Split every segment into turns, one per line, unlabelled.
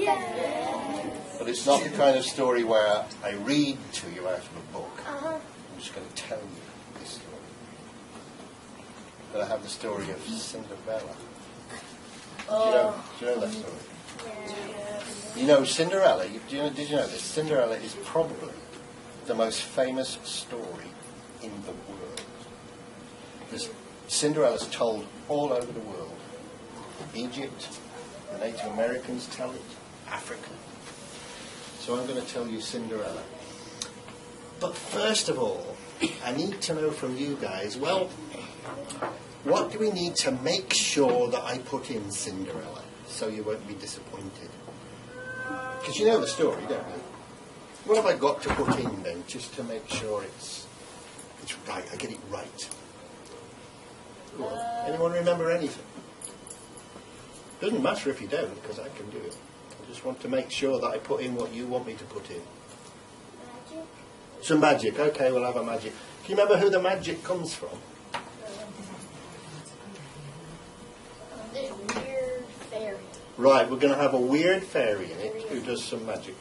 Yeah.
But it's not the kind of story where I read to you out of a book. I'm just going to tell you this story. But I have the story of Cinderella. Do you know that story? You know Cinderella, did you know this? Cinderella is probably the most famous story in the world. Cinderella's told all over the world. Egypt, the Native Americans tell it, Africa. So I'm going to tell you Cinderella. But first of all, I need to know from you guys, well, what do we need to make sure that I put in Cinderella so you won't be disappointed? Because you know the story, don't you? What have I got to put in then, just to make sure it's right, I get it right? Go on. Anyone remember anything? Doesn't matter if you don't, because I can do it. I just want to make sure that I put in what you want me to put in.
Magic?
Some magic. Okay, we'll have a magic. Can you remember who the magic comes from?
This weird fairy.
Right, we're going to have a weird fairy in it who does some magic.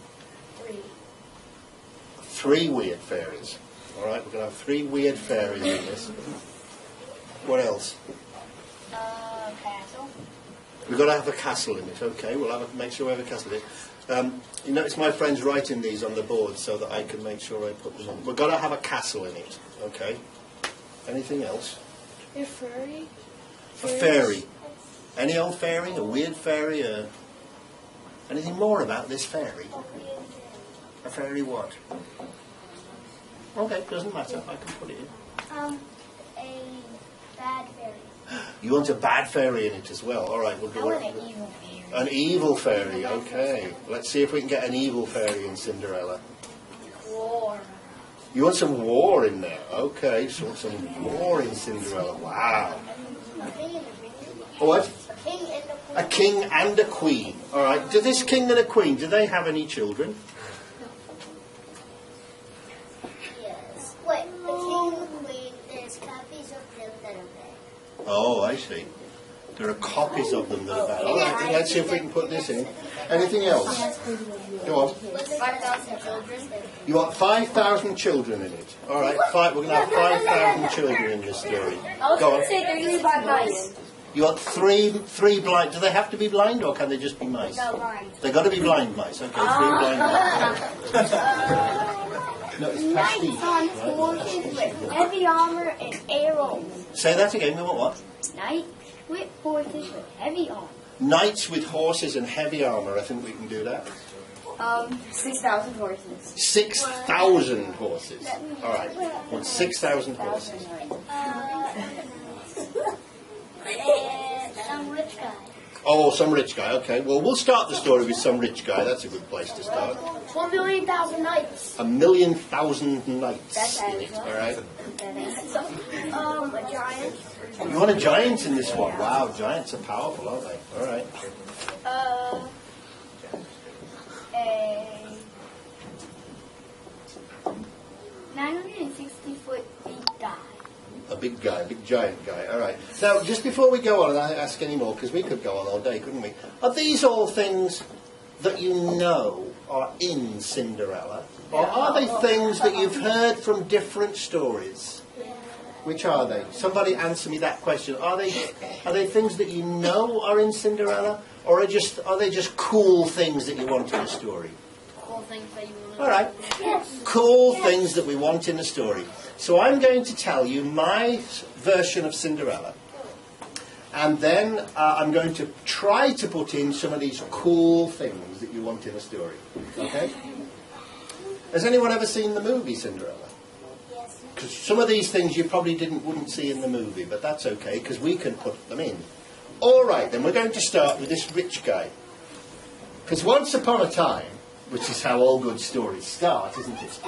3 weird fairies. All right, we're going to have 3 weird fairies in this. What else?
Castle.
We've got to have a castle in it. Okay, we'll have make sure we have a castle in it. You notice my friend's writing these on the board so that I can make sure I put them on. We've got to have a castle in it. Okay. Anything else?
A fairy.
A fairy. Any old fairy? A weird fairy? Anything more about this fairy? A fairy what? Okay, doesn't matter. I can put it in.
A bad fairy.
You want a bad fairy in it as well? All right, we'll do it.
An evil fairy.
An evil fairy. Okay. Let's see if we can get an evil fairy in Cinderella.
War.
You want some war in there? Okay, so you want some war in Cinderella. Wow. What? A king and a queen. All right. Do this king and a queen, do they have any children?
Yes. Wait, the king and the queen, there's copies of them that are bad.
Oh, I see. There are copies of them that are bad. All right, let's see if we can put this in. Anything else? Go on.
5,000 children.
You want 5,000 children in it. All right, we're going to have 5,000 children in this story. Go on.
Say 3 bad mice.
You want three blind. Do they have to be blind, or can they just be mice?
No, blind.
They've got to be blind mice. Okay, 3 blind mice. No, it's pastiche.
Knights on horses with heavy armor and arrows.
Say that again. We want what?
Knights with horses with heavy armor.
Knights with horses and heavy armour. I think we can do that.
6,000 horses.
6,000 horses. All right. Want 6,000 horses.
And some rich guy.
Oh, some rich guy. Okay. Well, we'll start the story with some rich guy. That's a good place to start.
1,000,000 knights.
1,000,000 knights in it. All right.
A giant.
You want a giant in this one? Wow, giants are powerful, aren't they? All right.
A 960-foot big guy.
A big guy, a big giant guy. All right. Now, just before we go on and I ask any more, because we could go on all day, couldn't we? Are these all things that you know are in Cinderella? Or are they things that you've heard from different stories? Which are they? Somebody answer me that question. Are they things that you know are in Cinderella? Or are they just cool things that you want in a story?
Cool things that you want.
All right.
Yes.
Cool things that we want in a story. So I'm going to tell you my version of Cinderella. And then I'm going to try to put in some of these cool things that you want in a story. Okay? Has anyone ever seen the movie Cinderella?
Yes.
Because some of these things you probably wouldn't see in the movie, but that's okay, because we can put them in. All right, then we're going to start with this rich guy. Because once upon a time, which is how all good stories start, isn't it?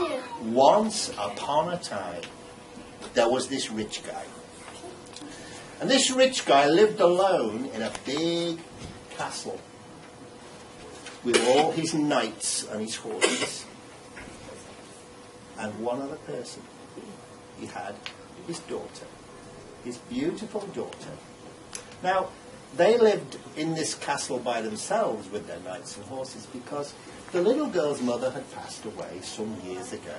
Once upon a time, there was this rich guy. And this rich guy lived alone in a big castle with all his knights and his horses. And one other person. He had his daughter, his beautiful daughter. Now, they lived in this castle by themselves with their knights and horses because the little girl's mother had passed away some years ago.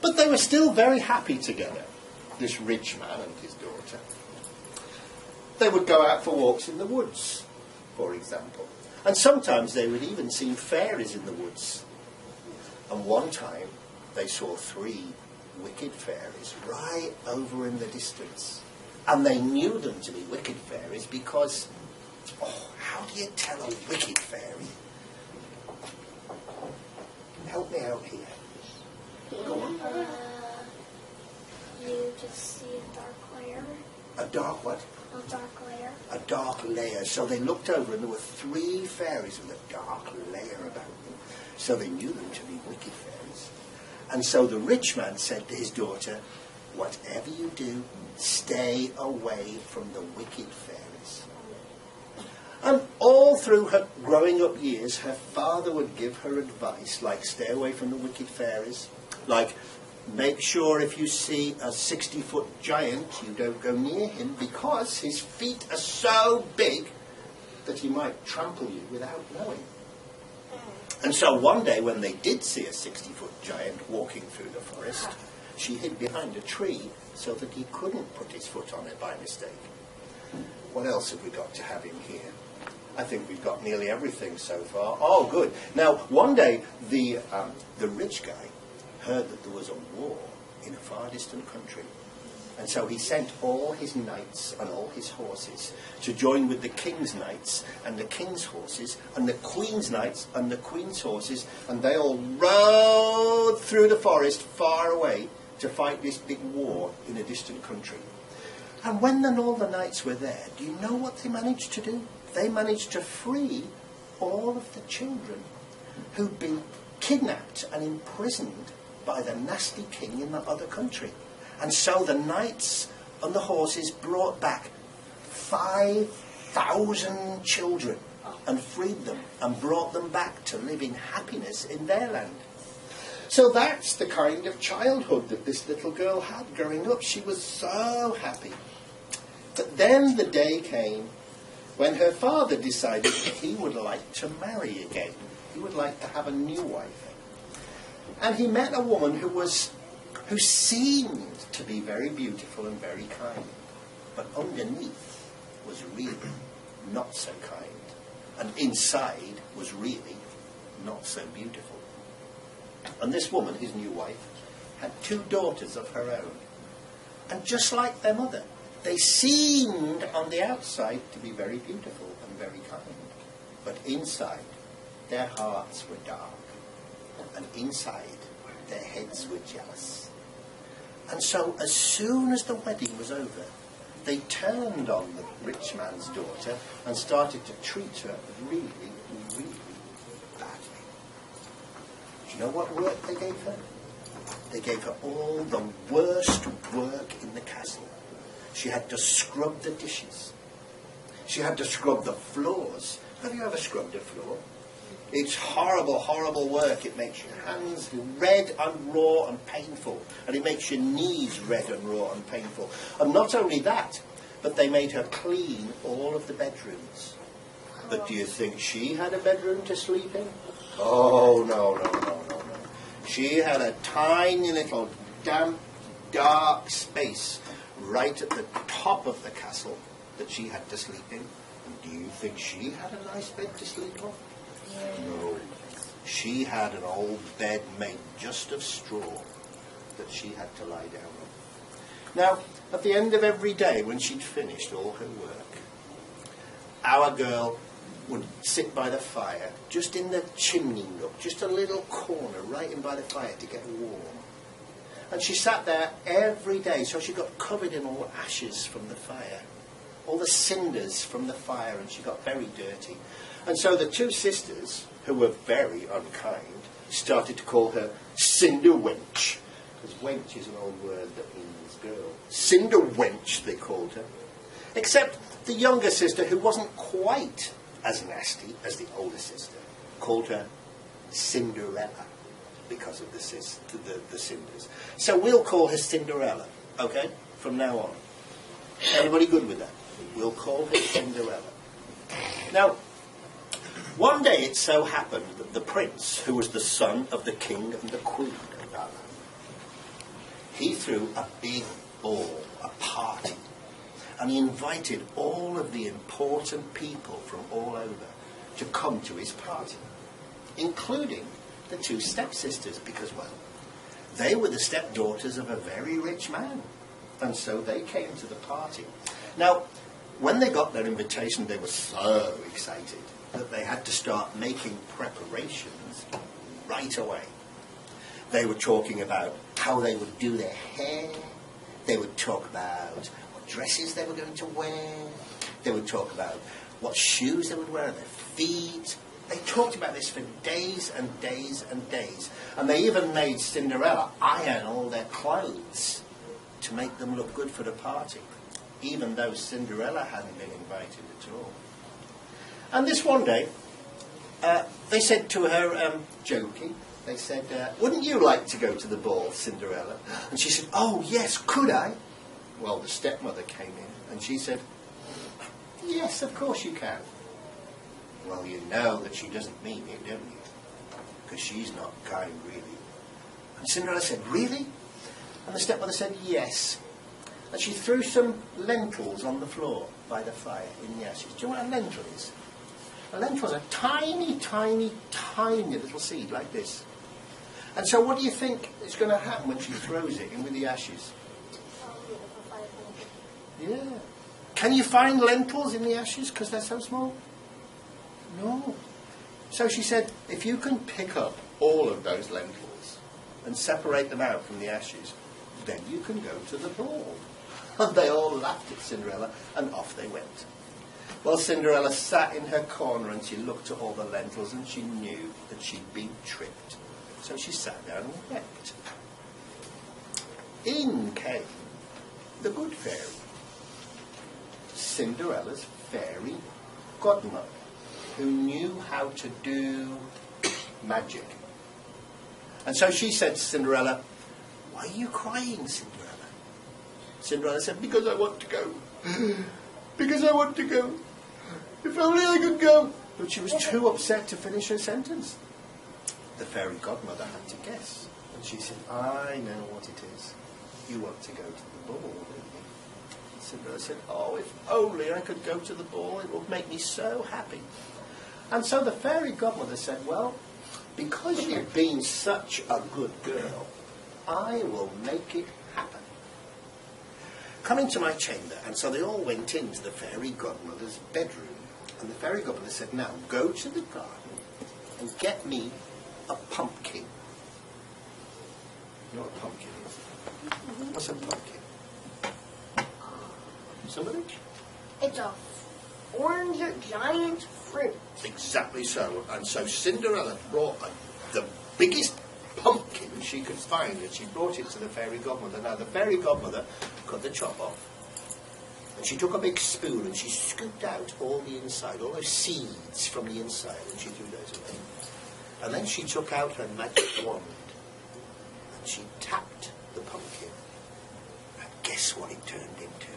But they were still very happy together, this rich man and his daughter. They would go out for walks in the woods, for example. And sometimes they would even see fairies in the woods. And one time they saw 3 wicked fairies right over in the distance. And they knew them to be wicked fairies because, oh, how do you tell a wicked fairy? Help me out here. Go on.
You just see a dark layer.
A dark what?
A dark layer.
A dark layer. So they looked over and there were 3 fairies with a dark layer about them. So they knew them to be wicked fairies. And so the rich man said to his daughter, whatever you do, stay away from the wicked fairies. And all through her growing up years, her father would give her advice, like stay away from the wicked fairies, like make sure if you see a 60-foot giant, you don't go near him because his feet are so big that he might trample you without knowing. And so one day when they did see a 60-foot giant walking through the forest, she hid behind a tree so that he couldn't put his foot on it by mistake. What else have we got to have in here? I think we've got nearly everything so far. Oh, good. Now, one day the rich guy heard that there was a war in a far distant country. And so he sent all his knights and all his horses to join with the king's knights and the king's horses and the queen's knights and the queen's horses, and they all rode through the forest far away to fight this big war in a distant country. And when then all the knights were there, do you know what they managed to do? They managed to free all of the children who'd been kidnapped and imprisoned by the nasty king in the other country. And so the knights and the horses brought back 5,000 children and freed them and brought them back to live in happiness in their land. So that's the kind of childhood that this little girl had growing up. She was so happy. But then the day came when her father decided that he would like to marry again. He would like to have a new wife. And he met a woman who seemed to be very beautiful and very kind, but underneath was really not so kind, and inside was really not so beautiful. And this woman, his new wife, had 2 daughters of her own. And just like their mother, they seemed on the outside to be very beautiful and very kind. But inside, their hearts were dark. And inside, their heads were jealous. And so as soon as the wedding was over, they turned on the rich man's daughter and started to treat her really, really badly. Do you know what work they gave her? They gave her all the worst work in the castle. She had to scrub the dishes. She had to scrub the floors. Have you ever scrubbed a floor? It's horrible, horrible work. It makes your hands red and raw and painful. And it makes your knees red and raw and painful. And not only that, but they made her clean all of the bedrooms. But do you think she had a bedroom to sleep in? Oh, no, no, no, no, no. She had a tiny little damp, dark space right at the top of the castle that she had to sleep in. And do you think she had a nice bed to sleep on? No. She had an old bed made just of straw that she had to lie down on. Now, at the end of every day, when she'd finished all her work, our girl would sit by the fire, just in the chimney nook, just a little corner right in by the fire to get warm. And she sat there every day, so she got covered in all the ashes from the fire, all the cinders from the fire, and she got very dirty. And so the 2 sisters, who were very unkind, started to call her Cinder Wench, because wench is an old word that means girl. Cinder Wench, they called her. Except the younger sister, who wasn't quite as nasty as the older sister, called her Cinderella, because of the cinders. So we'll call her Cinderella, okay, from now on. Everybody good with that? We'll call her Cinderella. Now, one day it so happened that the prince, who was the son of the king and the queen, he threw a big ball, a party, and he invited all of the important people from all over to come to his party, including the two stepsisters, because, well, they were the stepdaughters of a very rich man, and so they came to the party. Now, when they got their invitation, they were so excited that they had to start making preparations right away. They were talking about how they would do their hair. They would talk about what dresses they were going to wear. They would talk about what shoes they would wear on their feet. They talked about this for days and days and days. And they even made Cinderella iron all their clothes to make them look good for the party, even though Cinderella hadn't been invited at all. And this one day, they said to her, joking, they said, wouldn't you like to go to the ball, Cinderella? And she said, oh, yes, could I? Well, the stepmother came in, and she said, yes, of course you can. Well, you know that she doesn't mean it, don't you? Because she's not kind, really. And Cinderella said, really? And the stepmother said, yes. And she threw some lentils on the floor by the fire in the ashes. Do you know what a lentil is? A lentil is a tiny, tiny, tiny little seed like this. And so what do you think is going to happen when she throws it in with the ashes? Yeah. Can you find lentils in the ashes because they're so small? No. So she said, if you can pick up all of those lentils and separate them out from the ashes, then you can go to the ball. And they all laughed at Cinderella, and off they went. Well, Cinderella sat in her corner and she looked at all the lentils and she knew that she'd been tricked. So she sat down and wept. In came the good fairy, Cinderella's fairy godmother, who knew how to do magic. And so she said to Cinderella, why are you crying, Cinderella? Cinderella said, because I want to go. Because I want to go. If only I could go. But she was too upset to finish her sentence. The fairy godmother had to guess. And she said, I know what it is. You want to go to the ball, don't you? Cinderella said, oh, if only I could go to the ball, it would make me so happy. And so the fairy godmother said, well, because you've been such a good girl, I will make it happen. Come into my chamber. And so they all went into the fairy godmother's bedroom. And the fairy godmother said, now go to the garden and get me a pumpkin. You know what a pumpkin is? What's a pumpkin? Somebody?
It's a orange giant fruit.
Exactly so. And so Cinderella brought the biggest pumpkin she could find, and she brought it to the fairy godmother. Now the fairy godmother cut the top off, and she took a big spoon and she scooped out all the inside, all those seeds from the inside, and she threw those away. And then she took out her magic wand and she tapped the pumpkin, and guess what it turned into?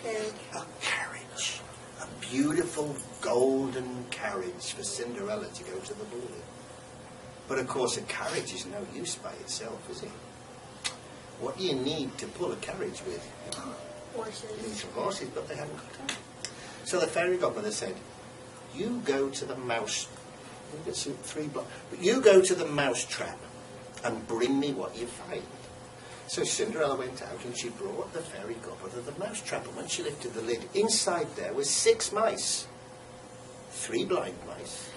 A carriage. A beautiful golden carriage for Cinderella to go to the ball in. But of course a carriage is no use by itself, is it? What do you need to pull a carriage with?
Horses.
You need some horses, but they haven't got them. So the fairy godmother said, you go to the mouse, you go to the mouse trap and bring me what you find. So Cinderella went out and she brought the fairy godmother the mouse trap, and when she lifted the lid, inside there was 6 mice. 3 blind mice,